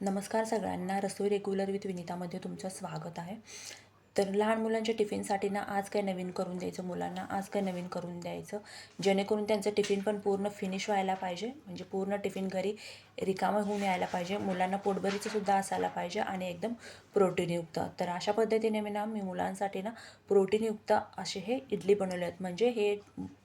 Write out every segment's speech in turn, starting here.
नमस्कार सगळ्यांना. रसोई regular with विनीतामध्ये तुमचं स्वागत आहे. तर लहान मुलांच्या टिफिनसाठी ना आज काय नवीन करून द्यायचं, मुलांना आज काय नवीन करून द्यायचं, जेणेकरून त्यांचं टिफिन पण पूर्ण फिनिश व्हायला पाहिजे. म्हणजे पूर्ण टिफिन घरी रिकामं होऊन यायला पाहिजे, मुलांना पोटभरीचं सुद्धा असायला पाहिजे आणि एकदम प्रोटीनयुक्त. तर अशा पद्धतीने मी मुलांसाठी ना प्रोटीनयुक्त असे हे इडली बनवले आहेत. म्हणजे हे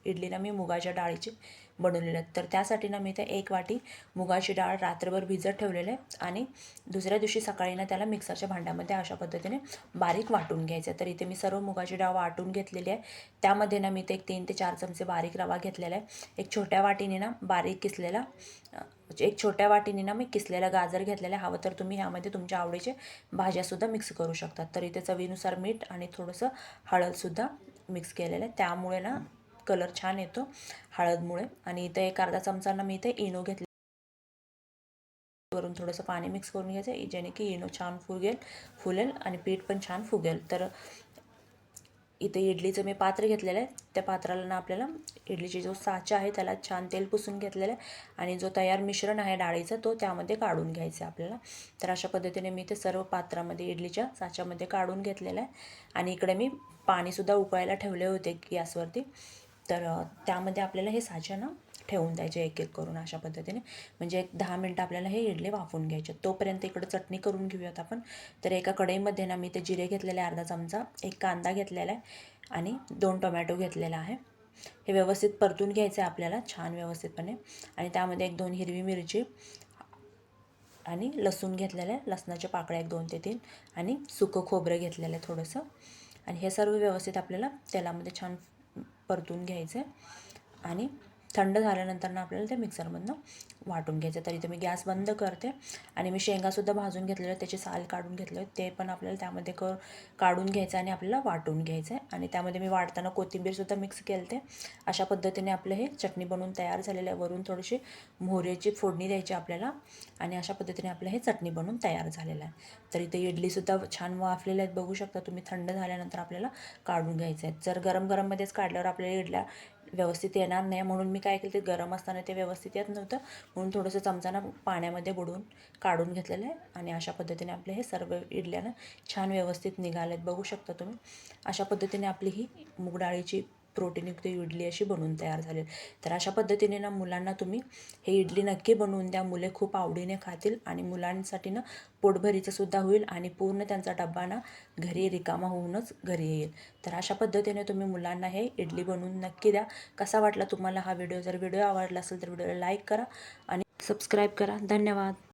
इडलीला मी मुगाच्या डाळीची बनवलेले आहेत. तर त्यासाठी मी ते 1 वाटी मुगाची डाळ रात्रभर भिजत ठेवलेले आहे आणि दुसऱ्या दिवशी सकाळी त्याला मिक्सरच्या भांड्यामध्ये अशा पद्धतीने बारीक वाटून घ्यायचं. तर इथे मी सर्व मुगाची डाळ वाटून घेतलेली आहे. त्यामध्ये मी ते 1 3 ते 4 चमचे बारीक रवा घेतलेला आहे. एक छोट्या वाटीने बारीक किसलेला एक छोट्या वाटीने मी किसलेला गाजर घेतलेला आहे. हवं तर तुम्ही ह्यामध्ये तुमच्या आवडीचे भाज्यासुद्धा मिक्स करू शकतात. तर इथे चवीनुसार मीठ आणि थोडंसं हळदसुद्धा मिक्स केलेलं आहे. त्यामुळे कलर छान येतो हळदमुळे. आणि इथे 1 अर्धा चमचा मी इथे इनो घेतले, वरून थोडंसं पाणी मिक्स करून घ्यायचं, जेणे की इनो छान फुलेल आणि पीठ पण छान फुगेल. तर इथे इडलीचं मी पात्र घेतलेलं आहे. त्या पात्राला आपल्याला इडलीची जो साचा आहे त्याला छान तेल पुसून घेतलेलं आहे आणि जो तयार मिश्रण आहे डाळीचं तो त्यामध्ये काढून घ्यायचं आहे आपल्याला. तर अशा पद्धतीने मी ते सर्व पात्रामध्ये इडलीच्या साच्यामध्ये काढून घेतलेलं आहे. आणि इकडे मी पाणीसुद्धा उकळायला ठेवले होते गॅसवरती. तर त्यामध्ये आपल्याला हे साचा ठेवून द्यायचे एक एक करून अशा पद्धतीने. म्हणजे 10 मिनटं आपल्याला हे इडली वाफवून घ्यायचे. तोपर्यंत इकडे चटणी करून घेऊयात आपण. तर एका कढईमध्ये मी ते जिरे घेतलेले अर्धा चमचा, 1 कांदा घेतलेला आहे आणि 2 टोमॅटो घेतलेला आहे. हे व्यवस्थित परतून घ्यायचं आहे आपल्याला छान व्यवस्थितपणे. आणि त्यामध्ये 1 2 हिरवी मिरची आणि लसूण घेतलेलं आहे, लसणाच्या पाकळ्या 1 2 ते 3 आणि सुकं खोबरं घेतलेलं आहे थोडंसं. आणि हे सर्व व्यवस्थित आपल्याला तेलामध्ये छान परतून घ्यायचं आहे. आणि थंड झाल्यानंतर आपल्याला ते मिक्सरमधनं वाटून घ्यायचं. तर इथे मी गॅस बंद करते आणि मी शेंगासुद्धा भाजून घेतलेलं आहे, त्याचे साल काढून घेतले आहेत, ते पण आपल्याला त्यामध्ये काढून घ्यायचं आणि आपल्याला वाटून घ्यायचं आहे. आणि त्यामध्ये मी वाटताना कोथिंबीरसुद्धा मिक्स केली. अशा पद्धतीने आपलं हे चटणी बनवून तयार झालेलं आहे. वरून थोडीशी मोहरीची फोडणी द्यायची आपल्याला आणि अशा पद्धतीने आपलं हे चटणी बनवून तयार झालेलं आहे. तर इथे इडलीसुद्धा छान वाफलेल्या आहेत, बघू शकता तुम्ही. थंड झाल्यानंतर आपल्याला काढून घ्यायचं आहे. जर गरममध्येच काढल्यावर आपल्याला इडल्या व्यवस्थित येणार नाही, म्हणून मी काय केलं, ते गरम असताना ते व्यवस्थित येत नव्हतं, म्हणून थोडंसं चमचानं पाण्यामध्ये बुडवून काढून घेतलेलं आहे. आणि अशा पद्धतीने आपले हे सर्व इडल्या छान व्यवस्थित निघालेत, बघू शकता तुम्ही. अशा पद्धतीने आपली ही मूग डाळीची प्रोटीनयुक्त इडली अशी बनवून तयार झाली. तर अशा पद्धतीने मुलांना तुम्ही हे इडली नक्की बनवून द्या. मुले खूप आवडीने खातील आणि मुलांसाठी पोटभरीचं सुद्धा होईल आणि पूर्ण त्यांचा डब्बा घरी रिकामा होऊनच घरी येईल. तर अशा पद्धतीने तुम्ही मुलांना हे इडली बनवून नक्की द्या. कसा वाटला तुम्हाला हा व्हिडिओ? जर व्हिडिओ आवडला असेल तर व्हिडिओला लाईक करा आणि सबस्क्राईब करा. धन्यवाद.